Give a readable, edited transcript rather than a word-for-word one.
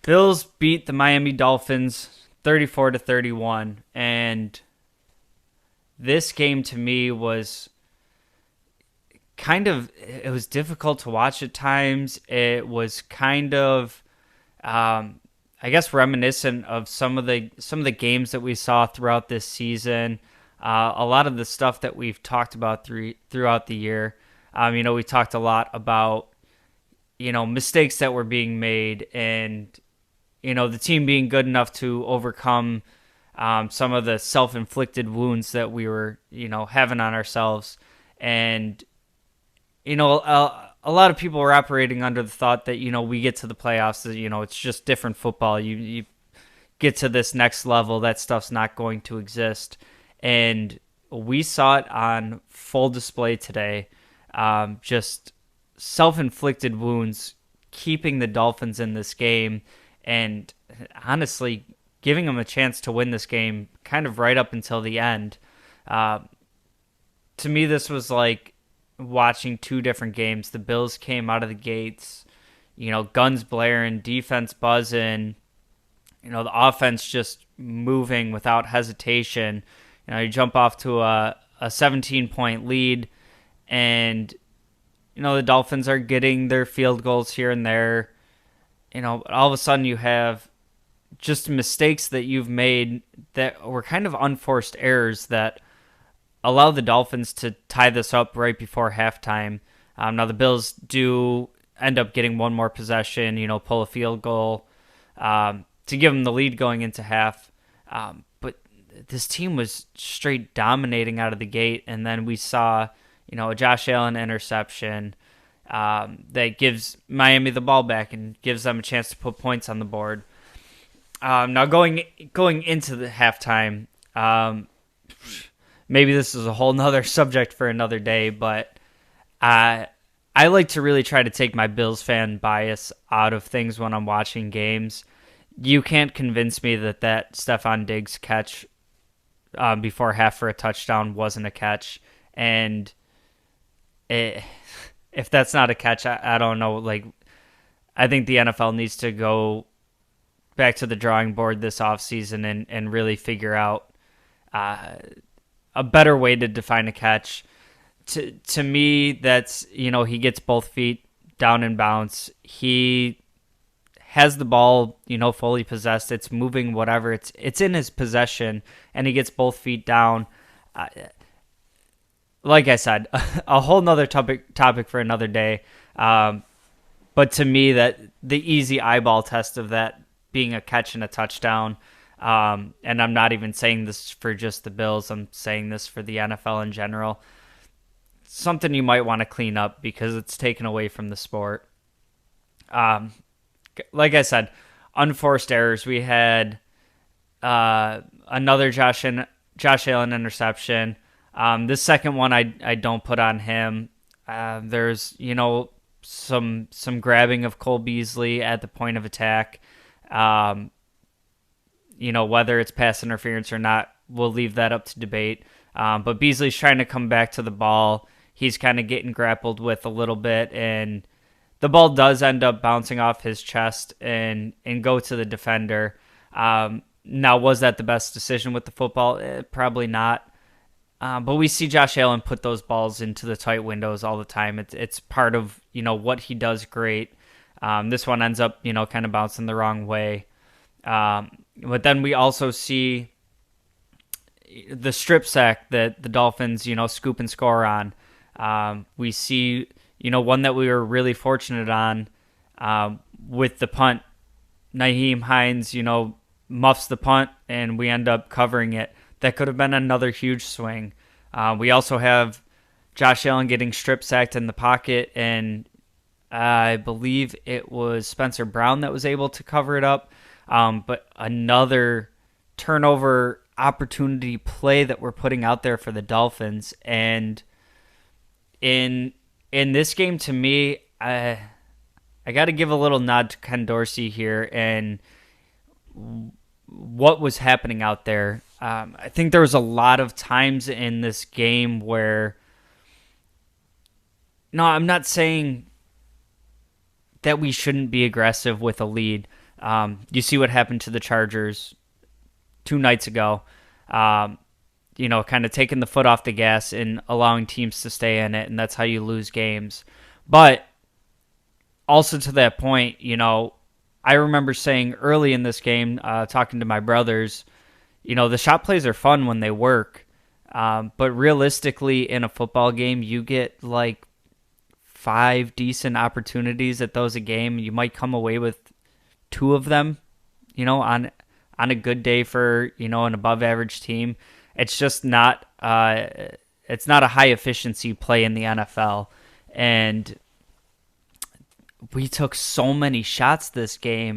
Bills beat the Miami Dolphins 34-31, and this game to me was it was difficult to watch at times. It was I guess reminiscent of some of the games that we saw throughout this season. A lot of the stuff that we've talked about throughout the year. We talked a lot about mistakes that were being made, and the team being good enough to overcome some of the self-inflicted wounds that we were having on ourselves. And a lot of people were operating under the thought that we get to the playoffs, that it's just different football. You get to this next level, that stuff's not going to exist. And we saw it on full display today. Just self-inflicted wounds keeping the Dolphins in this game, and honestly giving them a chance to win this game kind of right up until the end. To me, this was like watching two different games. The Bills came out of the gates, guns blaring, defense buzzing, the offense just moving without hesitation. You jump off to a 17-point lead, and the Dolphins are getting their field goals here and there. All of a sudden you have just mistakes that you've made that were kind of unforced errors that allow the Dolphins to tie this up right before halftime. Now the Bills do end up getting one more possession, pull a field goal to give them the lead going into half. But this team was straight dominating out of the gate, and then we saw a Josh Allen interception that gives Miami the ball back and gives them a chance to put points on the board. Now going into the halftime, maybe this is a whole nother subject for another day, but I like to really try to take my Bills fan bias out of things when I'm watching games. You can't convince me that Stephon Diggs catch before half for a touchdown wasn't a catch. And if that's not a catch, I don't know. Like, I think the NFL needs to go back to the drawing board this offseason and really figure out a better way to define a catch. To me, that's, he gets both feet down in bounds. He has the ball, fully possessed. It's moving, whatever. It's in his possession, and he gets both feet down. Like I said, a whole nother topic for another day. But to me, that the easy eyeball test of that being a catch and a touchdown, and I'm not even saying this for just the Bills, I'm saying this for the NFL in general, something you might want to clean up because it's taken away from the sport. Like I said, unforced errors. We had another Josh Allen interception. This second one I don't put on him. There's some grabbing of Cole Beasley at the point of attack. Whether it's pass interference or not, we'll leave that up to debate. But Beasley's trying to come back to the ball. He's kind of getting grappled with a little bit, and the ball does end up bouncing off his chest and go to the defender. Now, was that the best decision with the football? Probably not. But we see Josh Allen put those balls into the tight windows all the time. It's part of what he does great. This one ends up kind of bouncing the wrong way. But then we also see the strip sack that the Dolphins scoop and score on. We see one that we were really fortunate on with the punt. Nyheim Hines muffs the punt, and we end up covering it. That could have been another huge swing. We also have Josh Allen getting strip sacked in the pocket, and I believe it was Spencer Brown that was able to cover it up. But another turnover opportunity play that we're putting out there for the Dolphins. And in this game, to me, I got to give a little nod to Ken Dorsey here and what was happening out there. I think there was a lot of times in this game where, no, I'm not saying that we shouldn't be aggressive with a lead. You see what happened to the Chargers 2 nights ago. Um, kind of taking the foot off the gas and allowing teams to stay in it, and that's how you lose games. But also to that point, I remember saying early in this game, talking to my brothers, the shot plays are fun when they work, but realistically, in a football game, you get like 5 decent opportunities at those a game. You might come away with 2 of them, on a good day for an above average team. It's just not it's not a high efficiency play in the NFL, and we took so many shots this game,